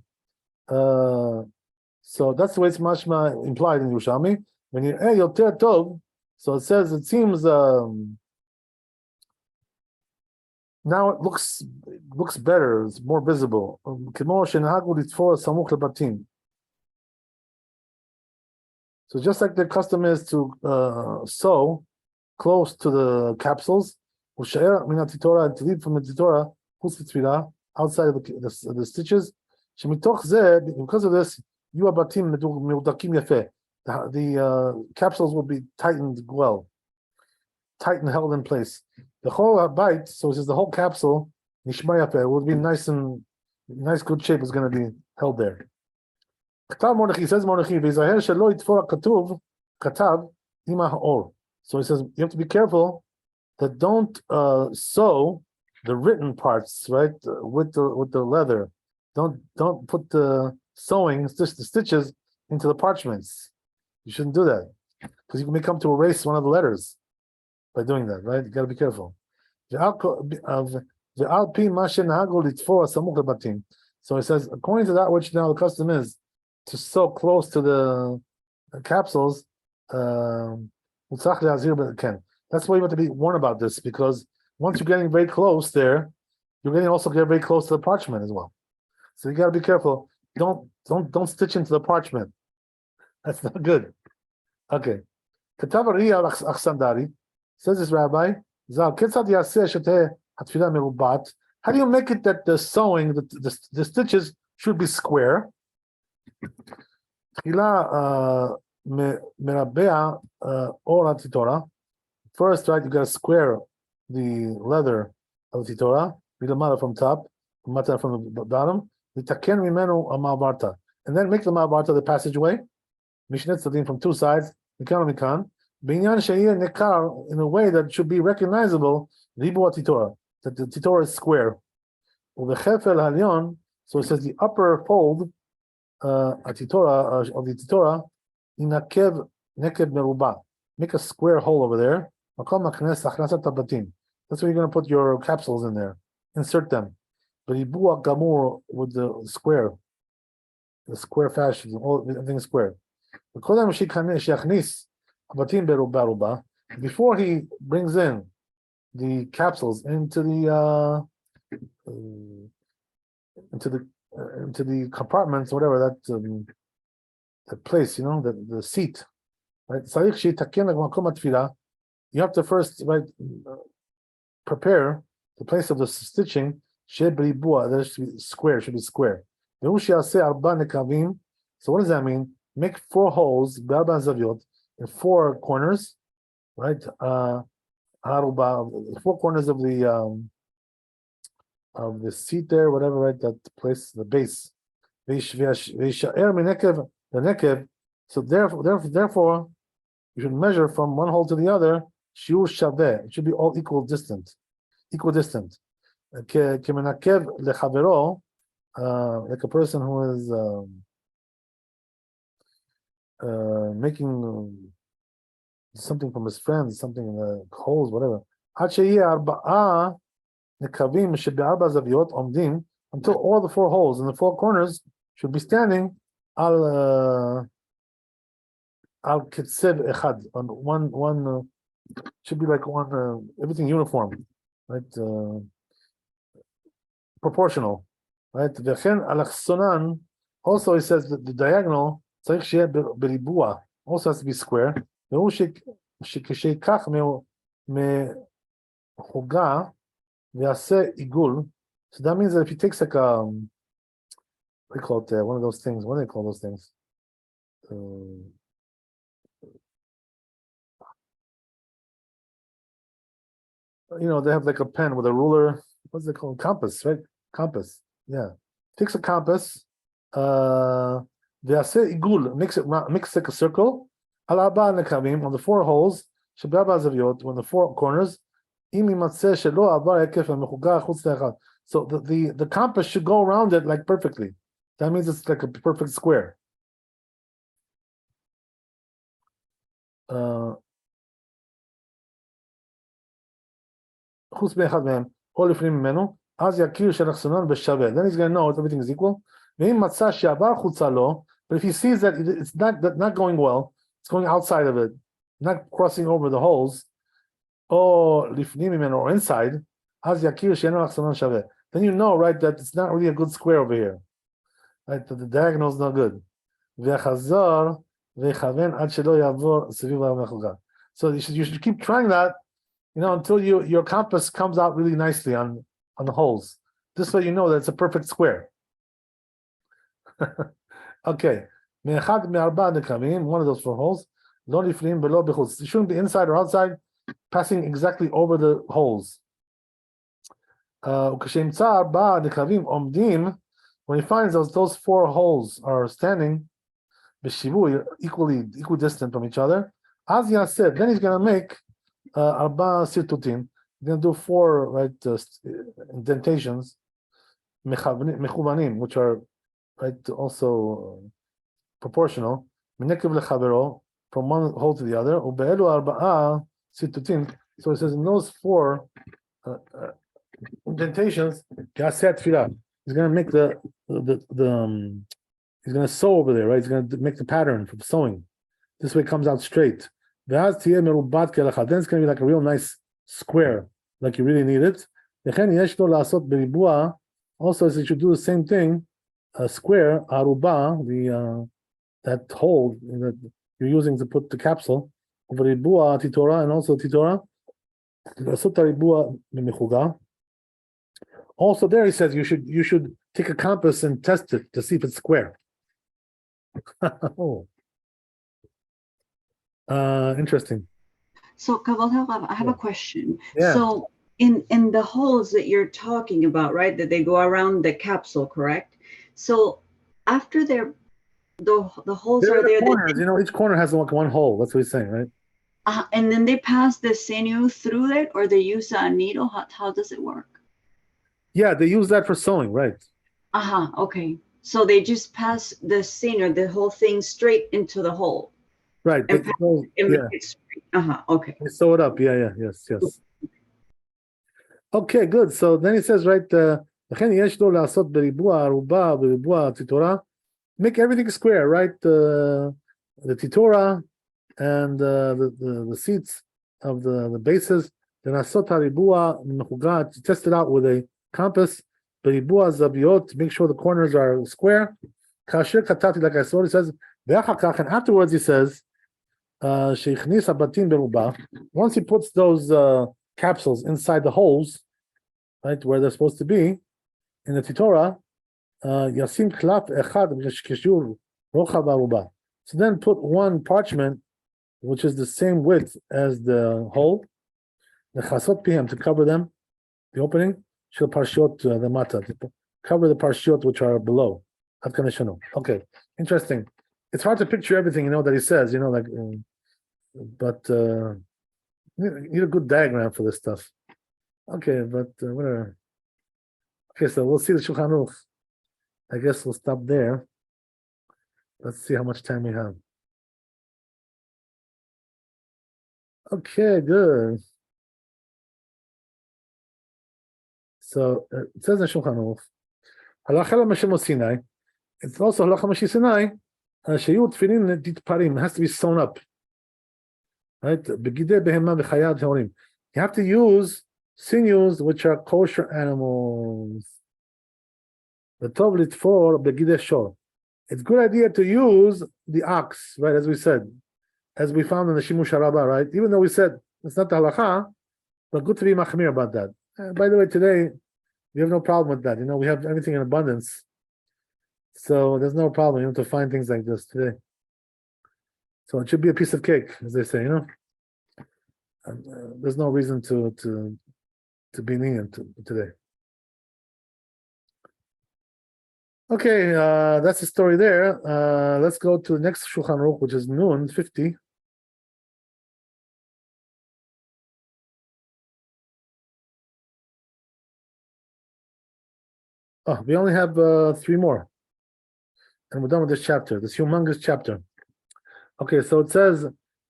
So that's the way it's mashma implied in Yerushalmi. When you yoter tov, so it says it seems now it looks better, it's more visible. So just like the custom is to sew close to the capsules, to leave from the titorah, outside of the stitches. Because of this, the capsules will be tightened well, tight and held in place. The whole bite, so it says the whole capsule, will be nice, good shape is going to be held there. Says so he says you have to be careful that don't sew the written parts, right, with the leather. Don't put the sewing, the stitches into the parchments. You shouldn't do that because you may come to erase one of the letters by doing that, right? You got to be careful. So it says, according to that which now the custom is to sew close to the capsules, that's why you have to be warned about this, because once you're getting very close there, you're getting also get very close to the parchment as well. So you got to be careful. Don't stitch into the parchment. That's not good. Okay. Says this rabbi, how do you make it that the sewing, the stitches should be square? First, right, you got to square the leather of the titorah, from top, from the bottom, and then make the ma'abarta the passageway, from two sides, in a way that should be recognizable, that the titorah is square. So it says the upper fold of the titorah, make a square hole over there. That's where you're going to put your capsules in there. Insert them. But gamur with the square fashion, everything is square. Before he brings in the capsules into the compartments, whatever that place, the seat, right? You have to first, right, prepare the place of the stitching. That should be square. So what does that mean? Make 4 holes in 4 corners, right? 4 corners of the seat there, whatever, right? That place, the base. So therefore, you should measure from one hole to the other. It should be all equidistant. כמנקב לחברו, like a person who is making something from his friends, something in the holes, whatever. עד שיהיה 4 נקבים שבארבע זוויות עומדים, until all the 4 holes in the 4 corners should be standing על קצב אחד, on one should be like one everything uniform, right? Proportional, right? וכן אלכסונן, also he says that the diagonal צריך שיהיה בריבוע, also has to be square. והוא שכשיקח מחוגה ויעשה עיגול, so that means that if he takes like what do you call it, one of those things, what do they call those things? They have like a pen with a ruler. What's it called? Compass, right? Compass. Yeah. Takes a compass. Makes like a circle. On the 4 holes. On the 4 corners. So the compass should go around it like perfectly. That means it's like a perfect square. חוץ באחד מהם, או לפנים ממנו, אז יכיר שאלכסונן בשווה. Then he's going to know if everything is equal. ואם מצא שעבר חוצה לו, but if he sees that it's not going well, it's going outside of it, not crossing over the holes, או לפנים ממנו, or inside, אז יכיר שאינו אלכסונן שווה. Then you know, right, that it's not really a good square over here. Right, that the diagonal is not good. ויחזור ויכוון עד שלא יעבור סביב המחוגה. So you should keep trying that, until your compass comes out really nicely on the holes. This way you know that it's a perfect square. Okay. מאחד מארבע נקבים, one of those 4 holes, לא לפנים ולא בחוץ. It shouldn't be inside or outside, passing exactly over the holes. וכשאמצא 4 נקבים עומדים, when he finds those 4 holes are standing, בשיווי, equidistant from each other, אז יעשה, then he's going to make 4 sirtutim. We're going to do 4 right indentations, mechubanim, which are right also proportional. Menekev lechavero, from one hole to the other. Ubeelu 4 sirtutim. So it says in those 4 indentations, yaseh tefillah. He's going to make the he's going to sew over there, right? He's going to make the pattern for sewing. This way it comes out straight. Then it's going to be like a real nice square, like you really need it. Also, you should do the same thing, a square, aruba, that hole that you're using to put the capsule, titora, and also titora. Also there he says you should take a compass and test it to see if it's square. Oh. Interesting.
So Kabbalah, I have a question.
Yeah.
So in the holes that you're talking about, right, that they go around the capsule, correct? So after the holes are there,
corners, each corner has like 1 hole. That's what he's saying, right?
And then they pass the sinew through it, or they use a needle. How does it work?
Yeah, they use that for sewing, right?
Okay. So they just pass the sinew, the whole thing, straight into the hole.
Right.
Okay.
They sew it up. Yeah. Yes. Okay, good. So then he says, right, make everything square, right? The titora and the seats of the bases. Then test it out with a compass. Make sure the corners are square. Like I saw, he says, and afterwards he says, once he puts those capsules inside the holes, right, where they're supposed to be, in the titora, so then put 1 parchment, which is the same width as the hole, to cover them, the opening, the mata, to cover the parshiot which are below. Okay, interesting. It's hard to picture everything, that he says, but you need a good diagram for this stuff. Okay, but whatever. Okay, so we'll see the Shulchan Aruch. I guess we'll stop there. Let's see how much time we have. Okay, good. So it says in Shulchan Aruch, Halacha l'Mashem Sinai. It's also Halacha Mashiach Sinai. Shayu Tefillin Ditparim. It has to be sewn up. Right? Begidei behema v'chayad horim. You have to use sinews which are kosher animals. The tov litfor begidei shor. It's a good idea to use the ox, right? As we said, as we found in the Shimush Rabbah, right? Even though we said it's not the halacha, but good to be machmir about that. By the way, today we have no problem with that. You know, we have everything in abundance, so there's no problem. You have to find things like this today. So it should be a piece of cake, as they say. You know, there's no reason to be lenient today. Okay, that's the story there. Let's go to the next Shulchan Aruch, which is Nun 50. Oh, we only have 3 more, and we're done with this chapter, this humongous chapter. Okay, so it says,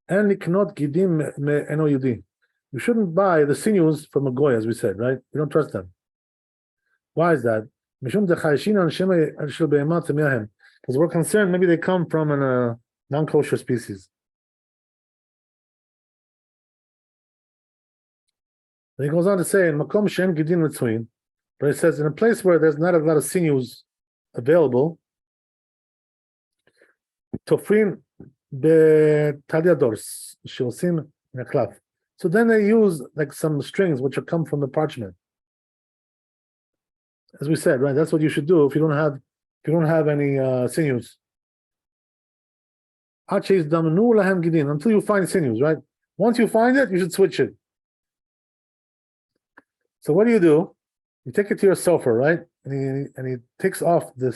"En liknot gidim me'eno yudi." You shouldn't buy the sinews from a goy, as we said, right? You don't trust them. Why is that? Because we're concerned maybe they come from a non-kosher species. And he goes on to say, in Makom Shem Gidin Mitzvin, but it says in a place where there's not a lot of sinews available, Tofrin betaliadors, Shilsim Naklaf. So then they use like some strings which come from the parchment. As we said, right? That's what you should do if you don't have any sinews. Until you find sinews, right? Once you find it, you should switch it. So what do? You take it to your sofer, right? And he takes off the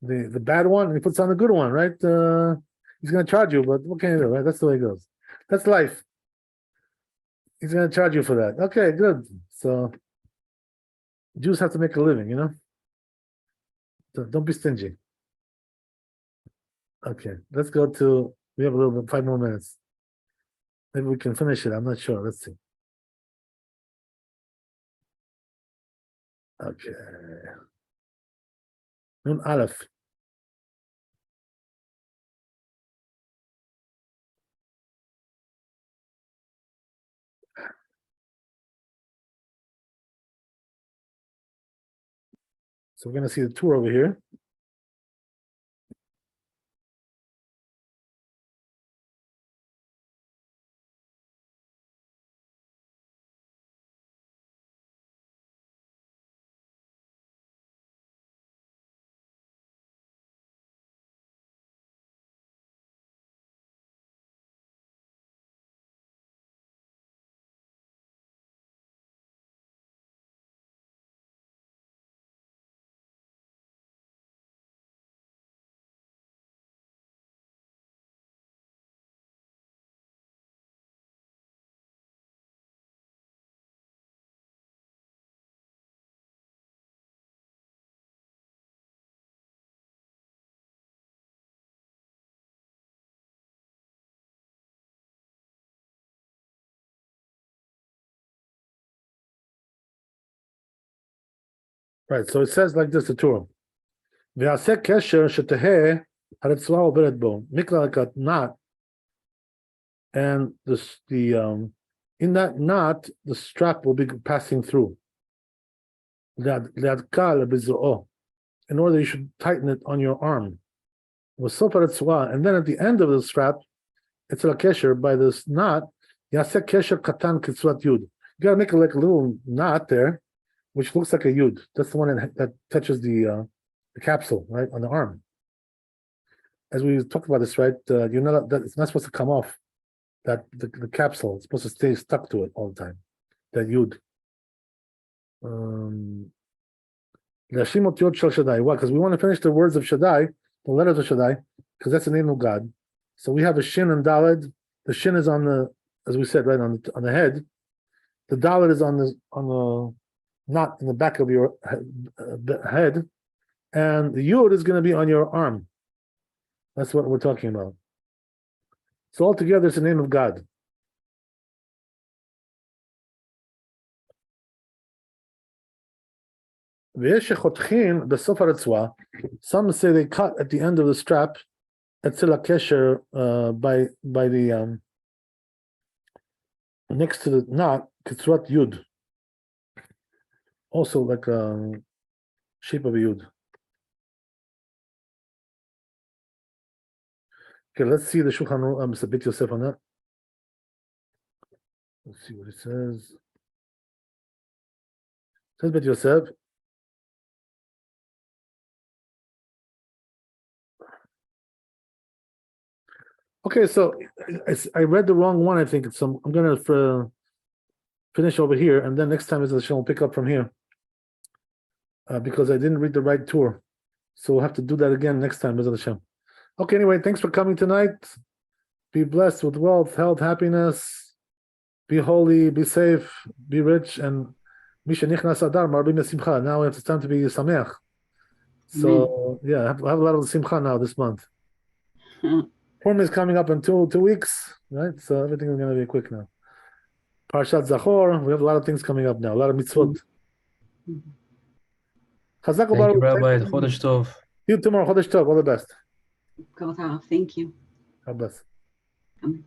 bad one and he puts on the good one, right? He's going to charge you, but what can you do, right? That's the way it goes. That's life. He's going to charge you for that. Okay, good. So Jews have to make a living, you know? So don't be stingy. Okay, let's go to, we have a little bit, 5 more minutes. Maybe we can finish it. I'm not sure. Let's see. Okay. Nun Aleph. So we're going to see the tour over here. Right, so it says like this, the Torah. V'aseh kesher sheteheh haritzvah oberet bo. Mikra like a knot, and in that knot, the strap will be passing through. Le'adka le'bizro'o. In order you should tighten it on your arm. V'sof haritzvah, and then at the end of the strap, it's a kesher, by this knot, yaseh kesher katan kitzvat yud. You gotta make like a little knot there, which looks like a yud. That's the one that touches the capsule, right, on the arm. As we talked about this, right, it's not supposed to come off. That the capsule is supposed to stay stuck to it all the time. That yud. Why? Because we want to finish the words of Shaddai, the letters of Shaddai, because that's the name of God. So we have a shin and daled. The shin is on the, as we said, right on the head. The daled is on the not in the back of your head, and the Yud is going to be on your arm. That's what we're talking about. So altogether, it's the name of God. Some say they cut at the end of the strap etzel kesher by the next to the knot kitzrat yud, also like a shape of a yud. Okay, let's see the Shulchan Aruch, Beit Yosef on that. Let's see what it says. It says Beit Yosef. Okay, so I read the wrong one. I think it's I'm going to finish over here, and then next time we'll pick up from here because I didn't read the right tour. So we'll have to do that again next time, B'ezras Hashem. Okay, anyway, thanks for coming tonight. Be blessed with wealth, health, happiness. Be holy, be safe, be rich, and Misha Nichnas Adar Marbim Simcha. Now it's time to be Sameach. So yeah, have a lot of Simcha now this month. Purim is coming up in two weeks, right? So everything is going to be quick now. Parshat Zachor, we have a lot of things coming up now, a lot of mitzvot. Chazak
Thank you, Rabbi. Chodesh Tov.
See you tomorrow. Chodesh Tov. All the best.
Thank you.
God bless.
Amen.